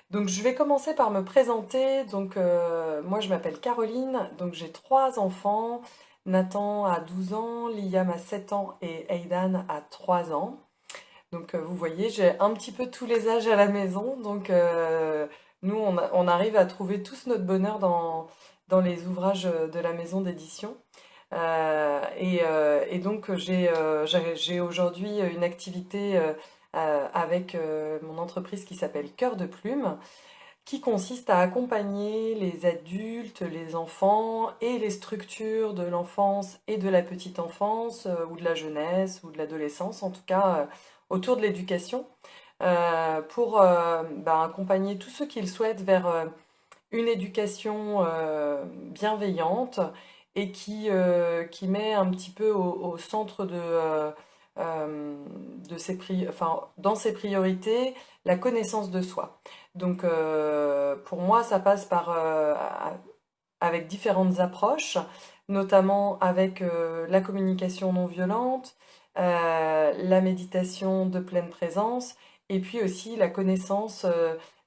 Donc je vais commencer par me présenter. Moi je m'appelle Caroline, donc j'ai trois enfants. Nathan a 12 ans, Liam a 7 ans et Aidan a 3 ans. Vous voyez, j'ai un petit peu tous les âges à la maison. Nous on arrive à trouver tous notre bonheur dans les ouvrages de la maison d'édition. J'ai aujourd'hui une activité avec mon entreprise qui s'appelle Cœur de Plume, qui consiste à accompagner les adultes, les enfants et les structures de l'enfance et de la petite enfance, ou de la jeunesse, ou de l'adolescence, en tout cas autour de l'éducation, pour accompagner tous ceux qui le souhaitent vers une éducation bienveillante et qui met un petit peu au centre dans ses priorités la connaissance de soi. Pour moi, ça passe avec différentes approches, notamment avec la communication non violente, la méditation de pleine présence, et puis aussi la connaissance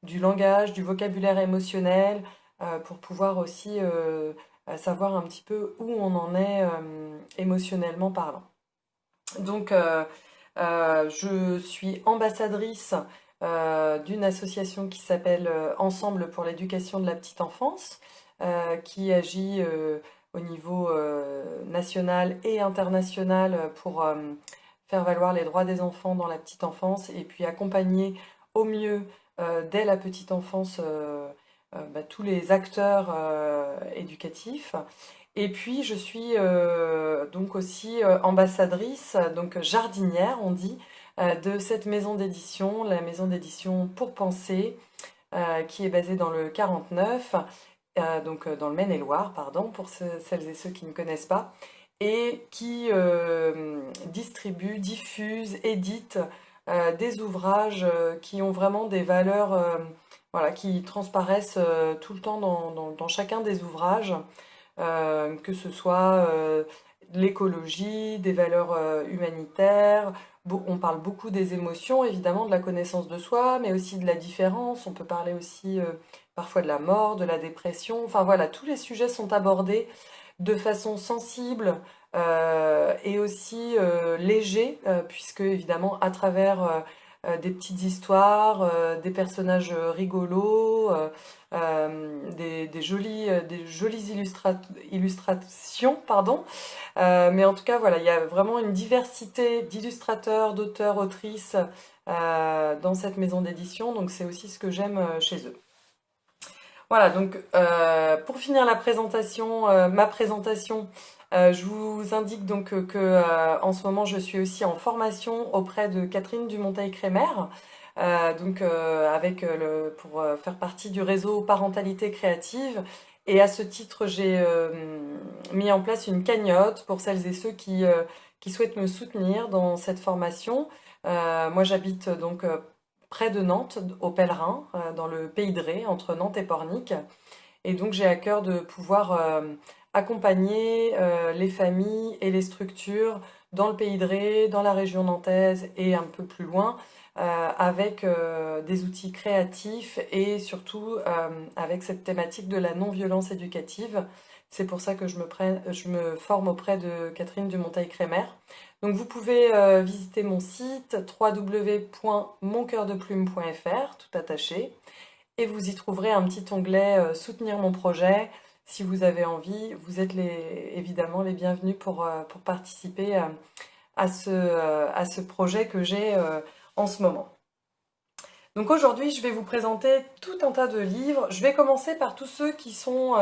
du langage, du vocabulaire émotionnel, pour pouvoir aussi savoir un petit peu où on en est émotionnellement parlant. Donc, je suis ambassadrice d'une association qui s'appelle Ensemble pour l'éducation de la petite enfance, qui agit au niveau national et international pour faire valoir les droits des enfants dans la petite enfance et puis accompagner au mieux dès la petite enfance tous les acteurs éducatifs. Et puis je suis donc aussi ambassadrice, donc jardinière on dit, de cette maison d'édition, la maison d'édition Pour Penser, qui est basée dans le 49, dans le Maine-et-Loire, pardon, pour celles et ceux qui ne connaissent pas, et qui distribue, diffuse, édite des ouvrages qui ont vraiment des valeurs voilà, qui transparaissent tout le temps dans chacun des ouvrages, que ce soit l'écologie, des valeurs humanitaires. On parle beaucoup des émotions, évidemment, de la connaissance de soi, mais aussi de la différence. On peut parler aussi parfois de la mort, de la dépression. Enfin voilà, tous les sujets sont abordés de façon sensible et aussi léger, puisque évidemment à travers des petites histoires, des personnages rigolos, des jolies illustrations, pardon. Mais en tout cas, voilà, il y a vraiment une diversité d'illustrateurs, d'auteurs, autrices dans cette maison d'édition, donc c'est aussi ce que j'aime chez eux. Voilà, pour finir ma présentation, je vous indique donc en ce moment je suis aussi en formation auprès de Catherine Dumonteil-Crémer, pour faire partie du réseau Parentalité Créative. Et à ce titre, j'ai mis en place une cagnotte pour celles et ceux qui souhaitent me soutenir dans cette formation. Moi, j'habite près de Nantes, au Pèlerin, dans le Pays de Ré, entre Nantes et Pornic. Et donc j'ai à cœur de pouvoir accompagner les familles et les structures dans le Pays de Ré, dans la région nantaise et un peu plus loin, avec des outils créatifs et surtout avec cette thématique de la non-violence éducative. C'est pour ça que je me forme auprès de Catherine Dumonteil-Crémer. Donc vous pouvez visiter mon site www.moncoeurdeplume.fr, tout attaché, et vous y trouverez un petit onglet Soutenir mon projet. Si vous avez envie, vous êtes évidemment les bienvenus pour participer à ce projet que j'ai en ce moment. Donc aujourd'hui, je vais vous présenter tout un tas de livres. Je vais commencer par tous ceux qui font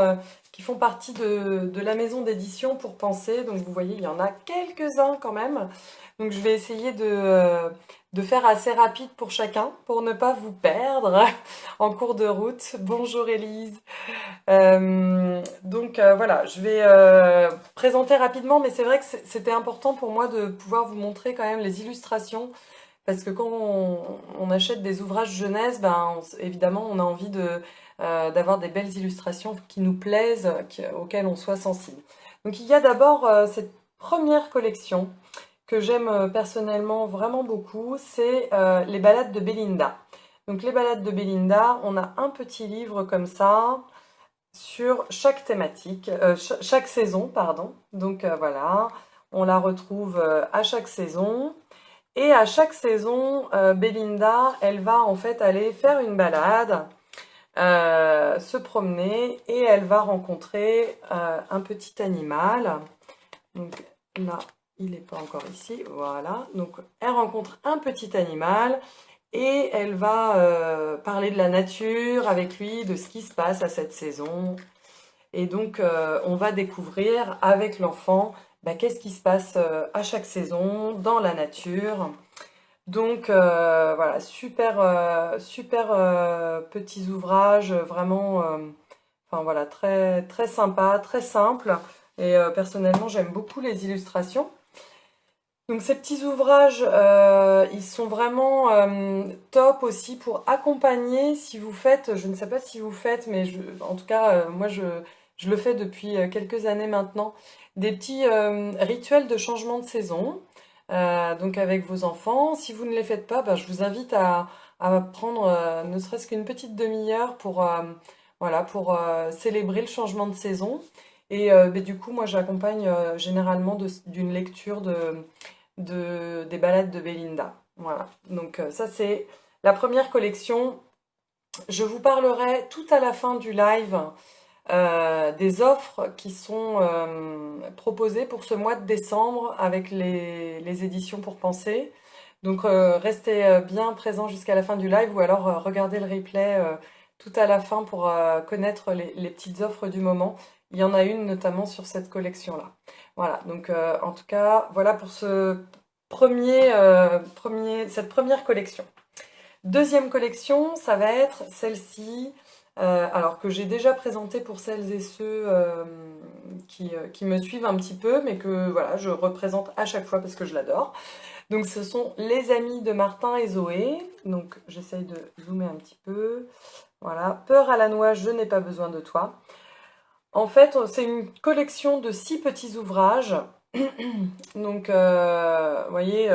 partie de la maison d'édition Pour Penser. Donc vous voyez, il y en a quelques-uns quand même. Donc je vais essayer de faire assez rapide pour chacun, pour ne pas vous perdre en cours de route. Bonjour Élise. Voilà, je vais présenter rapidement, mais c'est vrai que c'était important pour moi de pouvoir vous montrer quand même les illustrations, parce que quand on achète des ouvrages jeunesse, évidemment, on a envie d'avoir des belles illustrations qui nous plaisent, auxquelles on soit sensible. Donc il y a d'abord cette première collection que j'aime personnellement vraiment beaucoup, c'est Les balades de Belinda. Donc les balades de Belinda, on a un petit livre comme ça sur chaque thématique, chaque saison, pardon. Donc voilà, on la retrouve à chaque saison. Et à chaque saison, Belinda, elle va en fait aller faire une balade, se promener et elle va rencontrer un petit animal. Donc là, il n'est pas encore ici, voilà. Donc elle rencontre un petit animal et elle va parler de la nature avec lui, de ce qui se passe à cette saison. Et donc on va découvrir avec l'enfant bah, qu'est-ce qui se passe à chaque saison dans la nature. Donc voilà, super petits ouvrages, vraiment, enfin voilà, très, très sympa, très simple. Et personnellement, j'aime beaucoup les illustrations. Donc ces petits ouvrages, ils sont vraiment top aussi pour accompagner si vous faites, je ne sais pas si vous faites, mais en tout cas, moi je le fais depuis quelques années maintenant, des petits rituels de changement de saison, donc avec vos enfants. Si vous ne les faites pas, ben, je vous invite à prendre ne serait-ce qu'une petite demi-heure pour, voilà, pour célébrer le changement de saison. Et ben, du coup, moi j'accompagne généralement d'une lecture des balades de Belinda. Voilà, donc ça c'est la première collection. Je vous parlerai tout à la fin du live des offres qui sont proposées pour ce mois de décembre avec les éditions pour penser. Donc restez bien présents jusqu'à la fin du live ou alors regardez le replay tout à la fin pour connaître les petites offres du moment. Il y en a une notamment sur cette collection-là. Voilà, donc en tout cas, voilà pour cette première collection. Deuxième collection, ça va être celle-ci, alors que j'ai déjà présentée pour celles et ceux qui me suivent un petit peu, mais que voilà, je représente à chaque fois parce que je l'adore. Donc ce sont Les Amis de Martin et Zoé. Donc j'essaye de zoomer un petit peu. Voilà, Peur à la noix, je n'ai pas besoin de toi. En fait, c'est une collection de 6 petits ouvrages. Donc, vous voyez,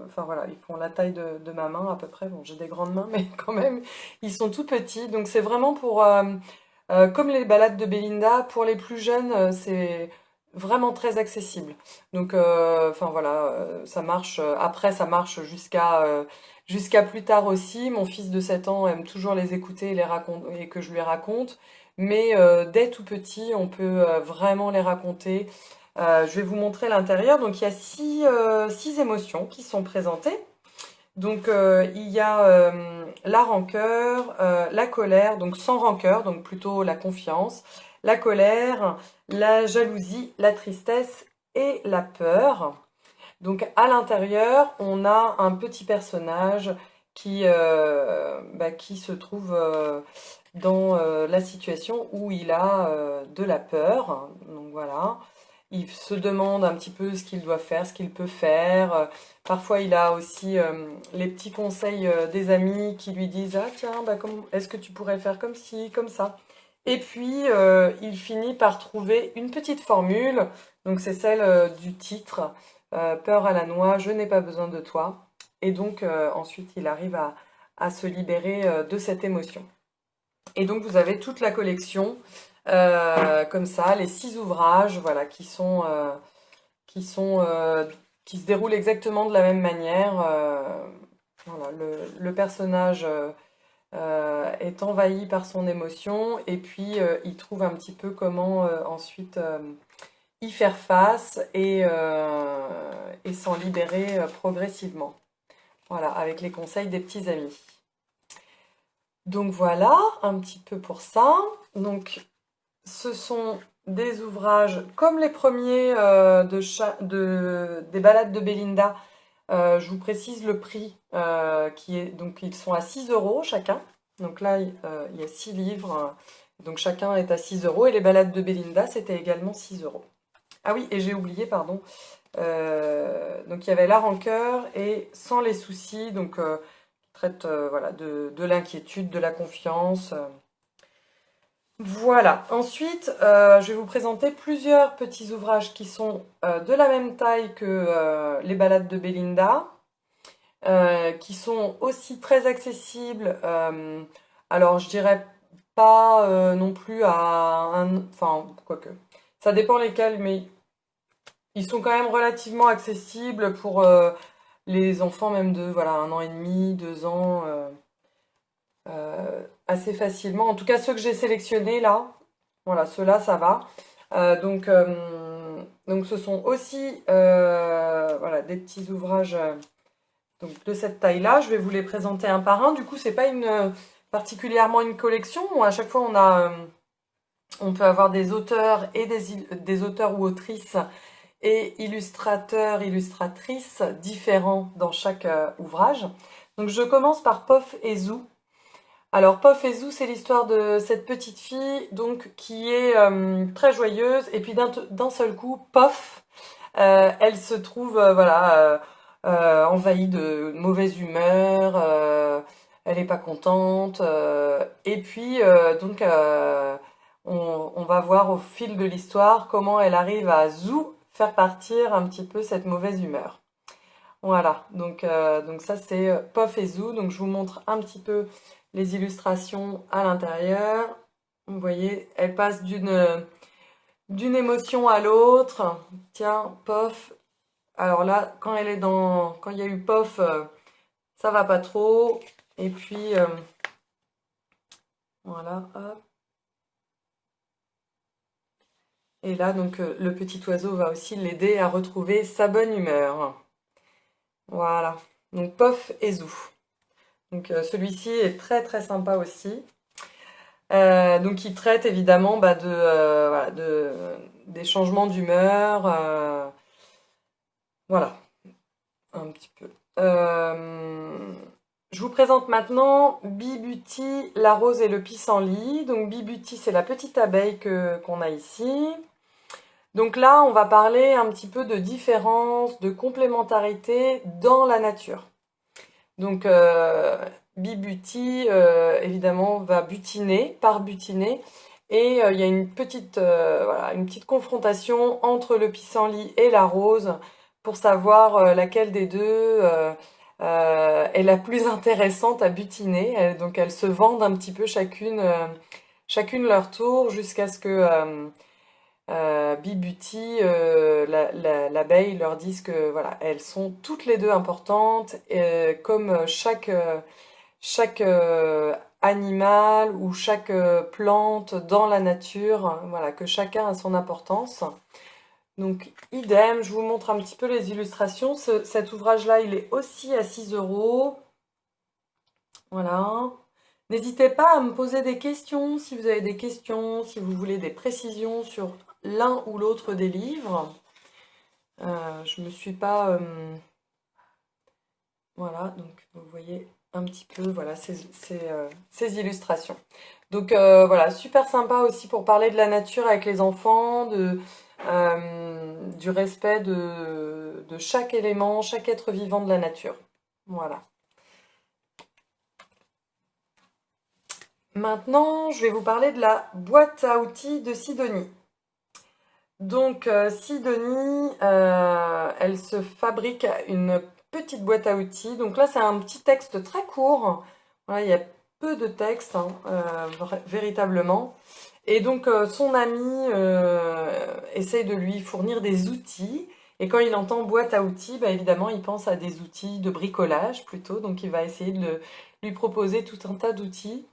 enfin voilà, ils font la taille de ma main à peu près. Bon, j'ai des grandes mains, mais quand même, ils sont tout petits. Donc, c'est vraiment pour, comme les balades de Belinda, pour les plus jeunes, c'est vraiment très accessible. Donc, enfin voilà, ça marche. Après, ça marche jusqu'à plus tard aussi. Mon fils de 7 ans aime toujours les écouter et et que je lui raconte. Mais dès tout petit, on peut vraiment les raconter. Je vais vous montrer l'intérieur. Donc il y a six émotions qui sont présentées. Donc il y a la rancœur, la colère, donc sans rancœur, donc plutôt la confiance, la colère, la jalousie, la tristesse et la peur. Donc à l'intérieur, on a un petit personnage qui se trouve dans la situation où il a de la peur. Donc voilà. Il se demande un petit peu ce qu'il doit faire, ce qu'il peut faire. Parfois, il a aussi les petits conseils des amis qui lui disent: ah tiens, bah, est-ce que tu pourrais faire comme ci, comme ça? Et puis, il finit par trouver une petite formule. Donc, c'est celle du titre, Peur à la noix, je n'ai pas besoin de toi. Et donc, ensuite, il arrive à se libérer de cette émotion. Et donc, vous avez toute la collection. Comme ça, les 6 ouvrages, voilà, qui sont, qui se déroulent exactement de la même manière. Voilà, le personnage est envahi par son émotion et puis il trouve un petit peu comment ensuite y faire face et s'en libérer progressivement. Voilà, avec les conseils des petits amis. Donc voilà, un petit peu pour ça. Donc ce sont des ouvrages comme les premiers des balades de Belinda. Je vous précise le prix qui est donc ils sont à 6 € chacun. Donc là il y a 6 livres, donc chacun est à 6 € et les balades de Belinda c'était également 6 €. Ah oui, et j'ai oublié, pardon. Donc il y avait la rancœur et sans les soucis, donc traite voilà, de l'inquiétude, de la confiance. Voilà, ensuite je vais vous présenter plusieurs petits ouvrages qui sont de la même taille que les balades de Belinda. qui sont aussi très accessibles. Alors, je dirais pas non plus à un... Enfin, quoique. Ça dépend lesquels, mais ils sont quand même relativement accessibles pour les enfants même de voilà, 1 an et demi, 2 ans, assez facilement. En tout cas, ceux que j'ai sélectionnés là, voilà, ceux-là, ça va. Donc ce sont aussi voilà, des petits ouvrages donc, de cette taille-là. Je vais vous les présenter un par un. Du coup, c'est pas particulièrement une collection. Bon, à chaque fois, on peut avoir des auteurs et des auteurs ou autrices et illustrateurs, illustratrices différents dans chaque ouvrage. Donc je commence par Pof et Zou. Alors Pof et Zou, c'est l'histoire de cette petite fille donc qui est très joyeuse et puis d'un seul coup, pof, elle se trouve voilà envahie de mauvaise humeur, elle est pas contente et puis on va voir au fil de l'histoire comment elle arrive à faire partir un petit peu cette mauvaise humeur. Voilà, donc ça c'est Pof et Zou. Donc je vous montre un petit peu les illustrations à l'intérieur. Vous voyez, elle passe d'une émotion à l'autre. Tiens, Pof. Alors là, quand il y a eu Pof, ça va pas trop. Et puis voilà, hop. Et là, donc le petit oiseau va aussi l'aider à retrouver sa bonne humeur. Voilà. Donc Pof et Zou. Donc celui-ci est très très sympa aussi. Donc il traite évidemment bah, voilà, des changements d'humeur. Voilà, un petit peu. Je vous présente maintenant Bibuti, la rose et le pissenlit. Donc Bibuti, c'est la petite abeille qu'on a ici. Donc là, on va parler un petit peu de différence, de complémentarité dans la nature. Donc Bibuti, évidemment, va butiner, par butiner. Et il y a voilà, une petite confrontation entre le pissenlit et la rose pour savoir laquelle des deux est la plus intéressante à butiner. Donc elles se vendent un petit peu chacune leur tour jusqu'à ce que Bibuti, l'abeille, leur dise que voilà, elles sont toutes les deux importantes, comme chaque animal ou chaque plante dans la nature, voilà, que chacun a son importance. Donc, idem, je vous montre un petit peu les illustrations. Cet ouvrage-là, il est aussi à 6 euros. Voilà. N'hésitez pas à me poser des questions si vous avez des questions, si vous voulez des précisions sur l'un ou l'autre des livres. Je me suis pas... voilà, donc vous voyez un petit peu voilà, ces illustrations. Donc voilà, super sympa aussi pour parler de la nature avec les enfants, du respect de chaque élément, chaque être vivant de la nature. Voilà. Maintenant, je vais vous parler de la boîte à outils de Sidonie. Donc, Sidonie, elle se fabrique une petite boîte à outils. Donc là, c'est un petit texte très court. Voilà, il y a peu de texte, hein, véritablement. Et donc, son ami essaye de lui fournir des outils. Et quand il entend boîte à outils, bah, évidemment, il pense à des outils de bricolage plutôt. Donc, il va essayer de lui proposer tout un tas d'outils.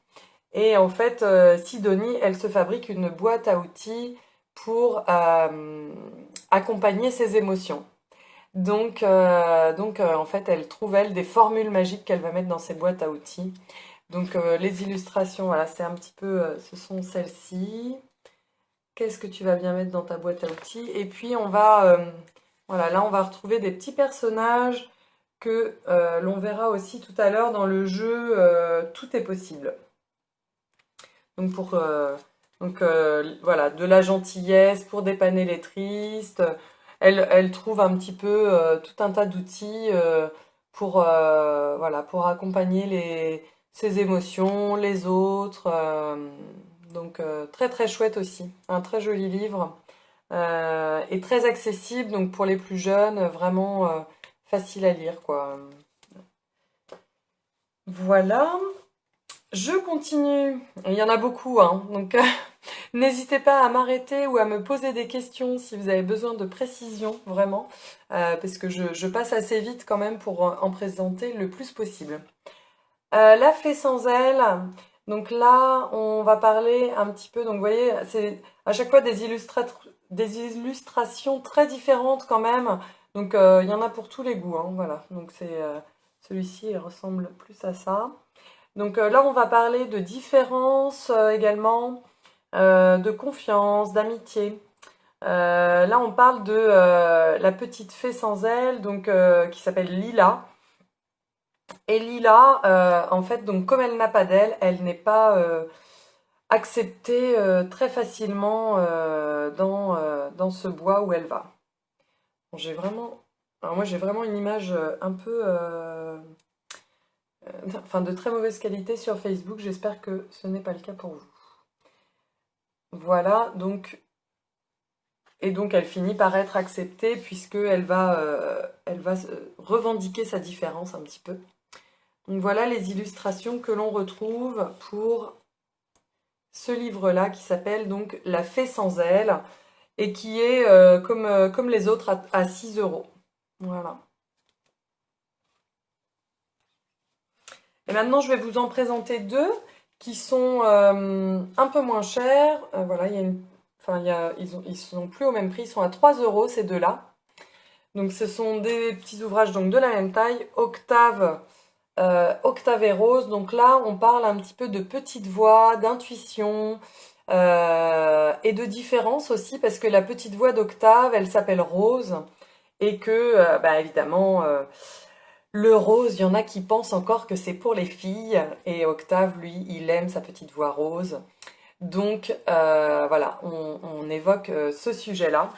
Et en fait, Sidonie, elle se fabrique une boîte à outils pour accompagner ses émotions. Donc, en fait, elle trouve, elle, des formules magiques qu'elle va mettre dans ses boîtes à outils. Donc, les illustrations, voilà, c'est un petit peu, ce sont celles-ci. Qu'est-ce que tu vas bien mettre dans ta boîte à outils? Et puis, voilà, là, on va retrouver des petits personnages que l'on verra aussi tout à l'heure dans le jeu Tout est possible. Donc voilà, de la gentillesse pour dépanner les tristes. Elle trouve un petit peu tout un tas d'outils voilà, pour accompagner ses émotions, les autres. Donc très très chouette aussi. Un très joli livre et très accessible. Donc pour les plus jeunes, vraiment facile à lire, quoi. Voilà, je continue. Il y en a beaucoup, hein, donc n'hésitez pas à m'arrêter ou à me poser des questions si vous avez besoin de précision, vraiment, parce que je passe assez vite quand même pour en présenter le plus possible. La fée sans aile, donc là, on va parler un petit peu, donc vous voyez, c'est à chaque fois des illustrations très différentes quand même, donc il y en a pour tous les goûts, hein, voilà, donc celui-ci, il ressemble plus à ça. Donc là, on va parler de différence également, de confiance, d'amitié. Là, on parle de la petite fée sans aile, donc qui s'appelle Lila. Et Lila, en fait, donc comme elle n'a pas d'aile, elle n'est pas acceptée très facilement dans ce bois où elle va. Bon, alors moi, j'ai vraiment une image un peu, enfin, de très mauvaise qualité sur Facebook. J'espère que ce n'est pas le cas pour vous. Voilà, donc et donc elle finit par être acceptée puisque elle va revendiquer sa différence un petit peu. Donc voilà les illustrations que l'on retrouve pour ce livre-là qui s'appelle donc La Fée sans aile et qui est comme les autres à 6 euros. Voilà. Et maintenant je vais vous en présenter deux qui sont un peu moins chers. Voilà, il y a enfin, ils sont plus au même prix, ils sont à 3 euros ces deux-là. Donc ce sont des petits ouvrages donc de la même taille, Octave et Rose. Donc là, on parle un petit peu de petite voix, d'intuition et de différence aussi, parce que la petite voix d'Octave, elle s'appelle Rose, et que, bah, évidemment, le rose, il y en a qui pensent encore que c'est pour les filles, et Octave, lui, il aime sa petite voix rose. Donc voilà, on évoque ce sujet-là,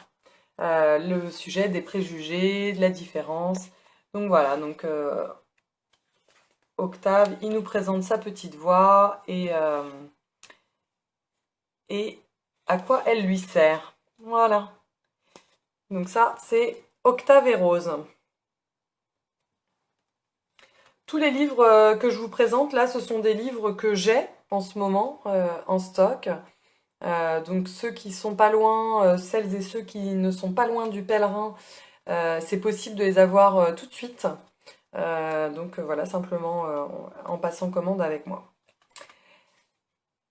le sujet des préjugés, de la différence. Donc voilà, donc Octave, il nous présente sa petite voix et à quoi elle lui sert. Voilà. Donc ça, c'est Octave et Rose. Tous les livres que je vous présente là, ce sont des livres que j'ai en ce moment en stock. Donc ceux qui sont pas loin, celles et ceux qui ne sont pas loin du pèlerin, c'est possible de les avoir tout de suite. Donc voilà, simplement en passant commande avec moi.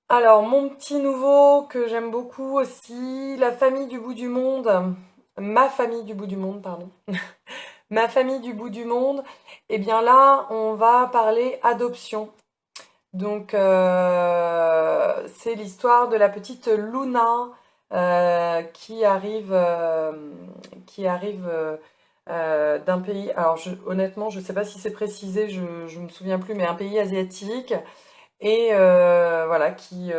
Alors, mon petit nouveau que j'aime beaucoup aussi, La famille du bout du monde, Ma famille du bout du monde, pardon. Ma famille du bout du monde, et bien là, on va parler adoption. Donc, c'est l'histoire de la petite Luna qui arrive d'un pays. Alors, honnêtement, je ne sais pas si c'est précisé, je ne me souviens plus, mais un pays asiatique et voilà qui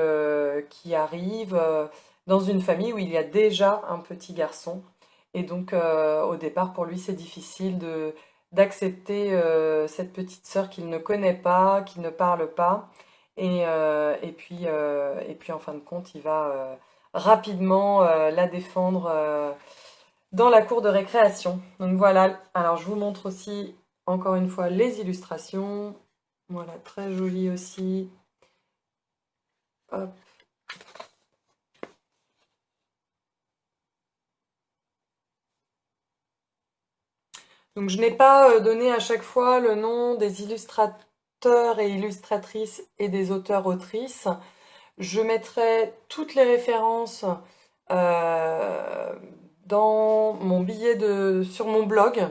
arrive dans une famille où il y a déjà un petit garçon. Et donc, au départ, pour lui, c'est difficile d'accepter cette petite sœur qu'il ne connaît pas, qu'il ne parle pas. Et puis, en fin de compte, il va rapidement la défendre dans la cour de récréation. Donc voilà, alors je vous montre aussi, encore une fois, les illustrations. Voilà, très joli aussi. Hop. Donc je n'ai pas donné à chaque fois le nom des illustrateurs et illustratrices et des auteurs-autrices. Je mettrai toutes les références euh, dans mon sur mon blog,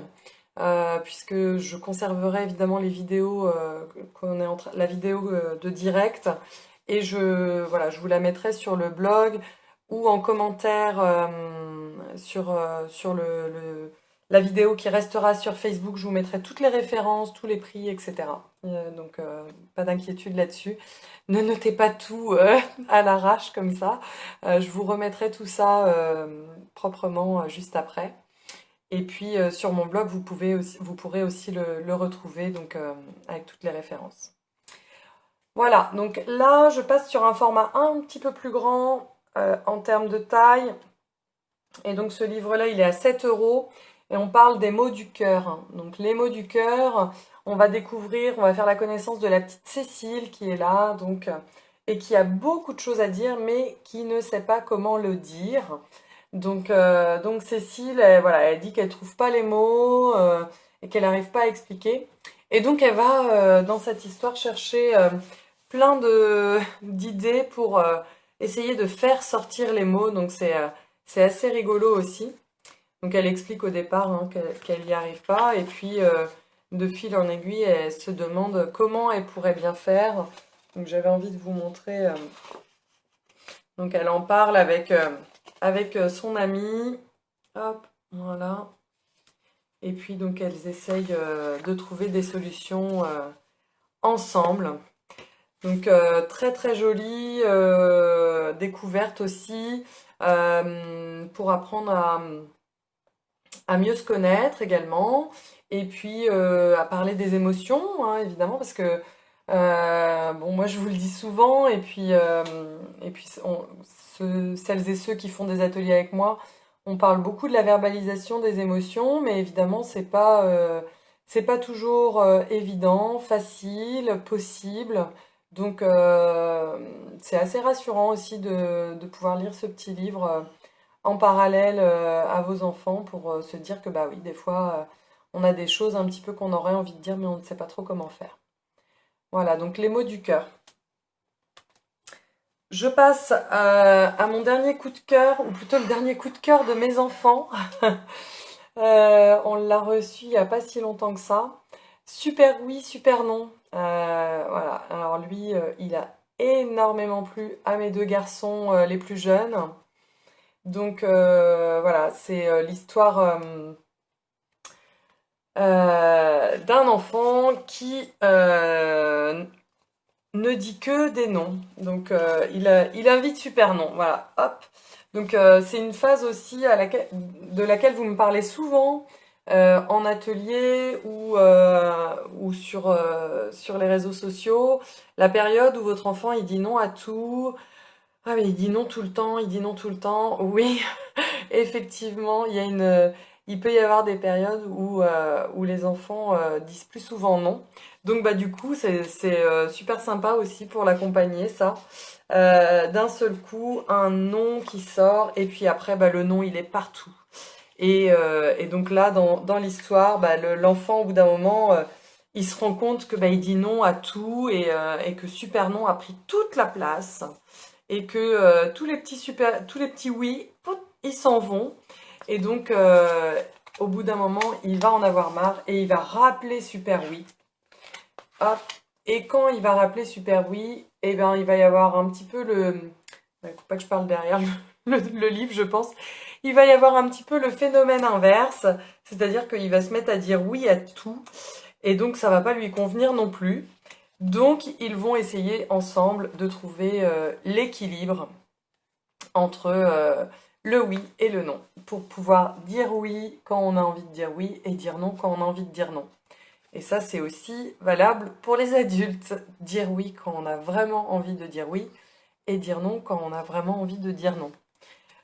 puisque je conserverai évidemment les vidéos la vidéo de direct, et voilà, je vous la mettrai sur le blog ou en commentaire sur la vidéo qui restera sur Facebook. Je vous mettrai toutes les références, tous les prix, etc. Donc pas d'inquiétude là-dessus. Ne notez pas tout à l'arrache comme ça. Je vous remettrai tout ça proprement juste après. Et puis sur mon blog, vous pourrez aussi le retrouver donc avec toutes les références. Voilà, donc là, je passe sur un format un petit peu plus grand en termes de taille. Et donc ce livre-là, il est à 7 euros et on parle des mots du cœur. Donc les mots du cœur, on va découvrir, on va faire la connaissance de la petite Cécile qui est là, donc, et qui a beaucoup de choses à dire, mais qui ne sait pas comment le dire. Donc Cécile, voilà, elle dit qu'elle trouve pas les mots et qu'elle n'arrive pas à expliquer. Et donc elle va dans cette histoire chercher plein de d'idées pour essayer de faire sortir les mots. Donc c'est assez rigolo aussi. Donc elle explique au départ hein, qu'elle n'y arrive pas et puis de fil en aiguille, elle se demande comment elle pourrait bien faire. Donc j'avais envie de vous montrer. Donc elle en parle avec son amie. Hop, voilà. Et puis donc elles essayent de trouver des solutions ensemble. Donc très très jolie découverte aussi pour apprendre à mieux se connaître également. Et puis à parler des émotions, hein, évidemment, parce que bon, moi je vous le dis souvent, et puis celles et ceux qui font des ateliers avec moi, on parle beaucoup de la verbalisation des émotions, mais évidemment c'est pas toujours évident, facile, possible. Donc c'est assez rassurant aussi de pouvoir lire ce petit livre en parallèle à vos enfants pour se dire que bah oui, des fois on a des choses un petit peu qu'on aurait envie de dire, mais on ne sait pas trop comment faire. Voilà, donc les mots du cœur. Je passe à mon dernier coup de cœur, ou plutôt le dernier coup de cœur de mes enfants. On l'a reçu il n'y a pas si longtemps que ça. Super oui, super non. Voilà, alors lui, il a énormément plu à mes deux garçons les plus jeunes. Donc voilà, c'est l'histoire d'un enfant qui ne dit que des noms. Donc il invite super non. Voilà, hop. Donc c'est une phase aussi de laquelle vous me parlez souvent en atelier ou sur les réseaux sociaux. La période où votre enfant il dit non à tout. Ah mais il dit non tout le temps, il dit non tout le temps. Oui, effectivement, il peut y avoir des périodes où les enfants disent plus souvent non. Donc bah du coup c'est super sympa aussi pour l'accompagner ça. D'un seul coup un non qui sort et puis après bah le non il est partout. Et donc là dans l'histoire bah, l'enfant au bout d'un moment il se rend compte que bah, il dit non à tout et que super non a pris toute la place et que tous les petits oui pouf, ils s'en vont. Et donc, au bout d'un moment, il va en avoir marre et il va rappeler Super Oui. Hop. Et quand il va rappeler Super Oui, eh ben, il va y avoir un petit peu le... Il faut pas que je parle derrière le livre, je pense. Il va y avoir un petit peu le phénomène inverse, c'est-à-dire qu'il va se mettre à dire oui à tout, et donc ça va pas lui convenir non plus. Donc, ils vont essayer ensemble de trouver l'équilibre entre le oui et le non, pour pouvoir dire oui quand on a envie de dire oui et dire non quand on a envie de dire non. Et ça, c'est aussi valable pour les adultes. Dire oui quand on a vraiment envie de dire oui et dire non quand on a vraiment envie de dire non.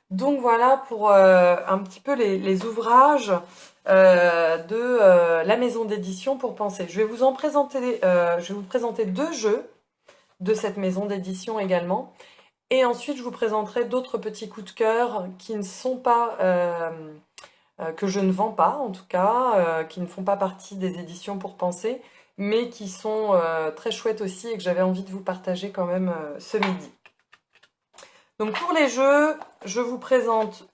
Donc voilà pour un petit peu les ouvrages de la maison d'édition pour penser. Je vais vous présenter deux jeux de cette maison d'édition également. Et ensuite, je vous présenterai d'autres petits coups de cœur qui ne sont pas, que je ne vends pas en tout cas, qui ne font pas partie des éditions pour penser, mais qui sont très chouettes aussi et que j'avais envie de vous partager quand même ce midi. Donc pour les jeux, je vous présente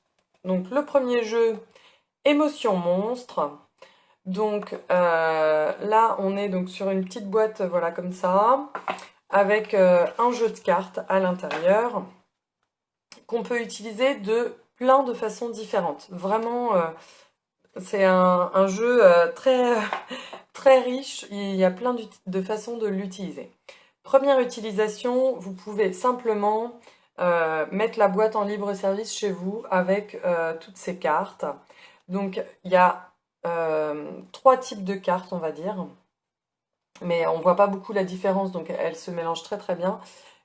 donc le premier jeu, Émotion Monstre. Donc là, on est donc sur une petite boîte, voilà comme ça, avec un jeu de cartes à l'intérieur qu'on peut utiliser de plein de façons différentes. Vraiment, c'est un jeu très, très riche, il y a plein de façons de l'utiliser. Première utilisation, vous pouvez simplement mettre la boîte en libre service chez vous avec toutes ces cartes. Donc il y a trois types de cartes, on va dire, mais on voit pas beaucoup la différence, donc elles se mélangent très très bien.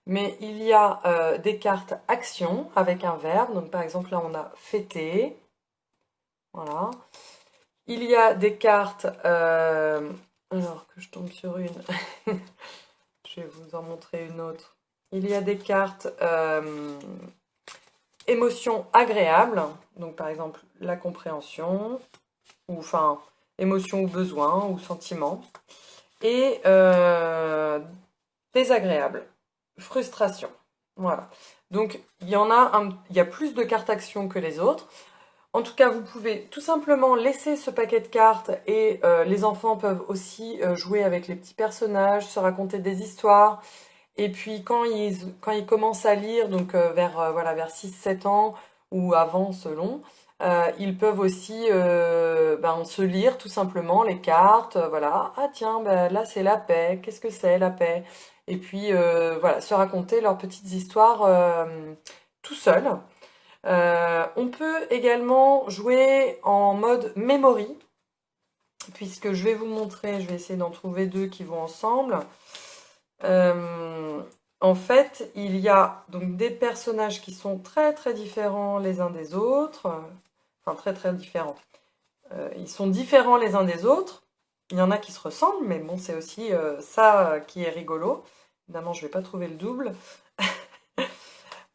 Mais il y a des cartes actions avec un verbe. Donc par exemple là on a fêter. Voilà. Il y a des cartes Alors que je tombe sur une. Je vais vous en montrer une autre. Il y a des cartes émotions agréables. Donc par exemple la compréhension, ou enfin émotion ou besoin ou sentiment. Et désagréable, frustration. Voilà. Donc il y en a il y a plus de cartes actions que les autres. En tout cas, vous pouvez tout simplement laisser ce paquet de cartes et les enfants peuvent aussi jouer avec les petits personnages, se raconter des histoires. Et puis quand ils commencent à lire, donc voilà, vers 6 7 ans ou avant selon, ils peuvent aussi se lire tout simplement les cartes. Voilà, ah tiens, là c'est la paix, qu'est-ce que c'est la paix? Et puis voilà, se raconter leurs petites histoires tout seul. On peut également jouer en mode memory, puisque je vais vous montrer, je vais essayer d'en trouver deux qui vont ensemble. En fait, il y a donc des personnages qui sont très très différents les uns des autres. Enfin, très très différents. Ils sont différents les uns des autres. Il y en a qui se ressemblent, mais bon, c'est aussi ça qui est rigolo. Évidemment, je ne vais pas trouver le double.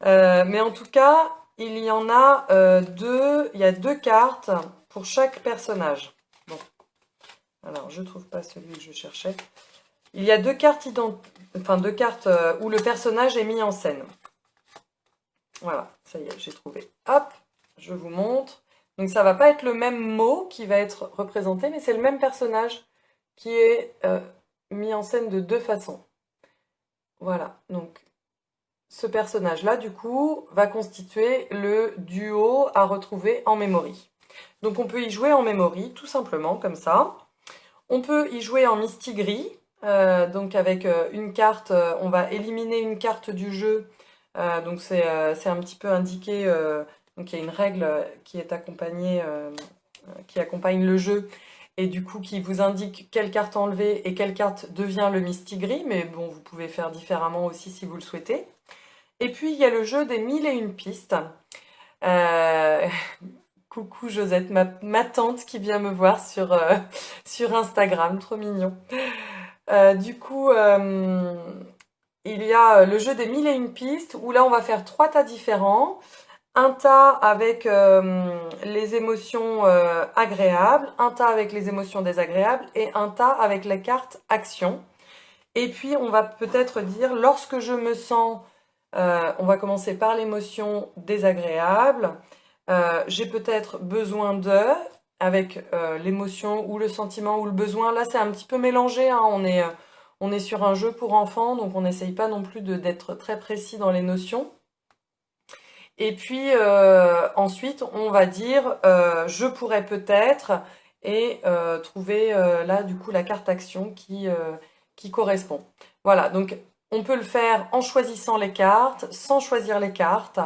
Mais en tout cas, il y en a deux. Il y a deux cartes pour chaque personnage. Bon, alors je trouve pas celui que je cherchais. Il y a deux cartes deux cartes où le personnage est mis en scène. Voilà, ça y est, j'ai trouvé. Hop, je vous montre. Donc ça va pas être le même mot qui va être représenté, mais c'est le même personnage qui est mis en scène de deux façons. Voilà, donc ce personnage-là, du coup, va constituer le duo à retrouver en memory. Donc on peut y jouer en memory, tout simplement, comme ça. On peut y jouer en Mistigris, donc avec une carte, on va éliminer une carte du jeu. Donc c'est un petit peu indiqué, donc il y a une règle qui est accompagnée, qui accompagne le jeu, et du coup qui vous indique quelle carte enlever et quelle carte devient le Mistigris, mais bon, vous pouvez faire différemment aussi si vous le souhaitez. Et puis il y a le jeu des 1001 pistes. Euh, Coucou Josette, ma tante qui vient me voir sur Instagram, trop mignon. Du coup, il y a le jeu des 1001 pistes où là on va faire trois tas différents. Un tas avec les émotions agréables, un tas avec les émotions désagréables et un tas avec la carte action. Et puis on va peut-être dire lorsque je me sens, on va commencer par l'émotion désagréable. J'ai peut-être besoin de, avec l'émotion ou le sentiment ou le besoin. Là, c'est un petit peu mélangé, hein. On est sur un jeu pour enfants, donc on n'essaye pas non plus d'être très précis dans les notions. Et puis ensuite, on va dire je pourrais peut-être et trouver là du coup la carte action qui correspond. Voilà, donc on peut le faire en choisissant les cartes, sans choisir les cartes.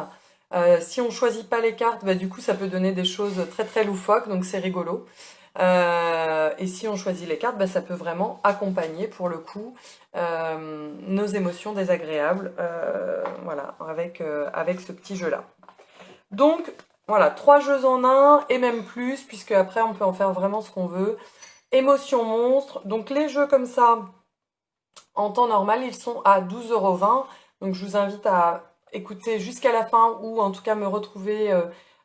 Si on choisit pas les cartes, bah, du coup ça peut donner des choses très très loufoques, donc c'est rigolo. Et si on choisit les cartes, bah, ça peut vraiment accompagner pour le coup nos émotions désagréables, voilà, avec ce petit jeu-là. Donc voilà, trois jeux en un et même plus, puisque après on peut en faire vraiment ce qu'on veut. Émotion monstre, donc les jeux comme ça, en temps normal, ils sont à 12,20 €. Donc je vous invite à écouter jusqu'à la fin ou en tout cas me retrouver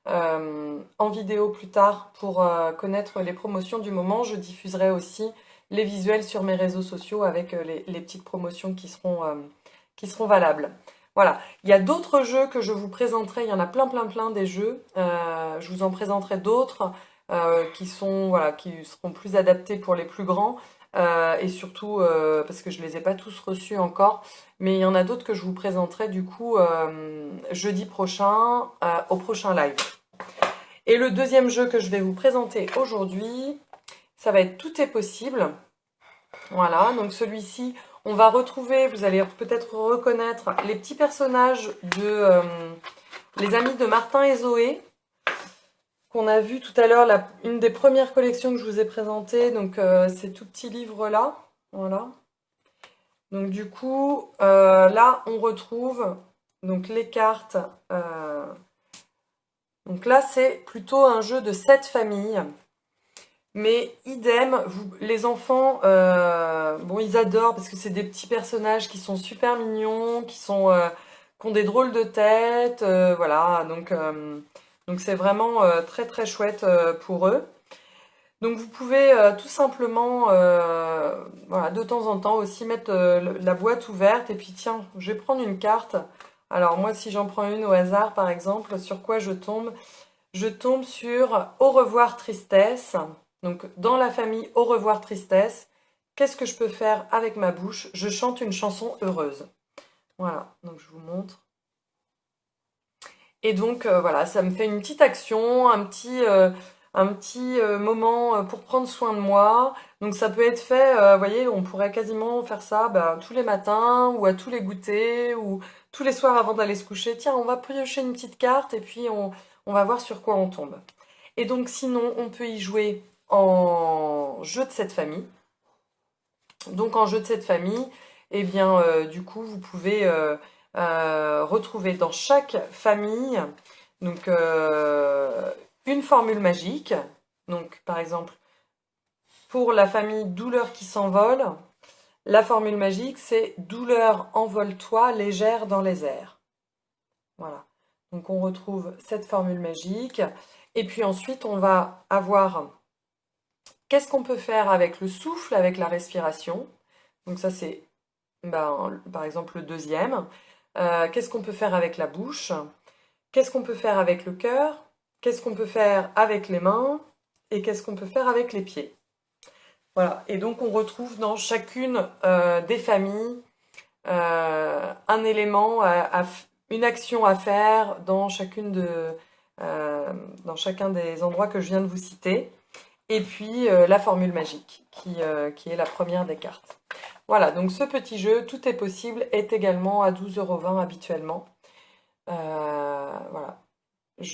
en vidéo plus tard pour connaître les promotions du moment. Je diffuserai aussi les visuels sur mes réseaux sociaux avec les petites promotions qui seront valables. Voilà, il y a d'autres jeux que je vous présenterai, il y en a plein plein plein des jeux. Je vous en présenterai d'autres qui seront plus adaptés pour les plus grands. Et surtout parce que je les ai pas tous reçus encore, mais il y en a d'autres que je vous présenterai du coup jeudi prochain au prochain live. Et le deuxième jeu que je vais vous présenter aujourd'hui, ça va être Tout est possible. Voilà, donc celui-ci, on va retrouver, vous allez peut-être reconnaître les petits personnages de Les Amis de Martin et Zoé, qu'on a vu tout à l'heure, une des premières collections que je vous ai présentées, donc ces tout petits livres-là, voilà. Donc du coup, là, on retrouve donc les cartes. Donc là, c'est plutôt un jeu de 7 familles. Mais idem, les enfants, bon, ils adorent parce que c'est des petits personnages qui sont super mignons, qui ont des drôles de têtes, voilà. Donc c'est vraiment très très chouette pour eux. Donc vous pouvez tout simplement, voilà, de temps en temps aussi mettre la boîte ouverte et puis tiens, je vais prendre une carte. Alors moi, si j'en prends une au hasard, par exemple, sur quoi je tombe? Je tombe sur Au revoir tristesse. Donc dans la famille Au revoir tristesse, qu'est-ce que je peux faire avec ma bouche? Je chante une chanson heureuse. Voilà, donc je vous montre. Et donc voilà, ça me fait une petite action, un petit moment pour prendre soin de moi. Donc ça peut être fait, vous voyez, on pourrait quasiment faire ça bah, tous les matins ou à tous les goûters ou tous les soirs avant d'aller se coucher. Tiens, on va piocher une petite carte et puis on va voir sur quoi on tombe. Et donc sinon, on peut y jouer en jeu de cette famille. Donc en jeu de cette famille, eh bien du coup, vous pouvez retrouver dans chaque famille donc une formule magique. Donc par exemple, pour la famille douleur qui s'envole, la formule magique c'est douleur envole-toi légère dans les airs. Voilà. Donc on retrouve cette formule magique. Et puis ensuite, on va avoir qu'est-ce qu'on peut faire avec le souffle, avec la respiration. Donc ça, c'est ben, par exemple le deuxième. Qu'est-ce qu'on peut faire avec la bouche? Qu'est-ce qu'on peut faire avec le cœur? Qu'est-ce qu'on peut faire avec les mains? Et qu'est-ce qu'on peut faire avec les pieds? Voilà. Et donc on retrouve dans chacune des familles un élément, une action à faire dans chacun des endroits que je viens de vous citer. Et puis la formule magique, qui est la première des cartes. Voilà, donc ce petit jeu, tout est possible, est également à 12,20 € habituellement.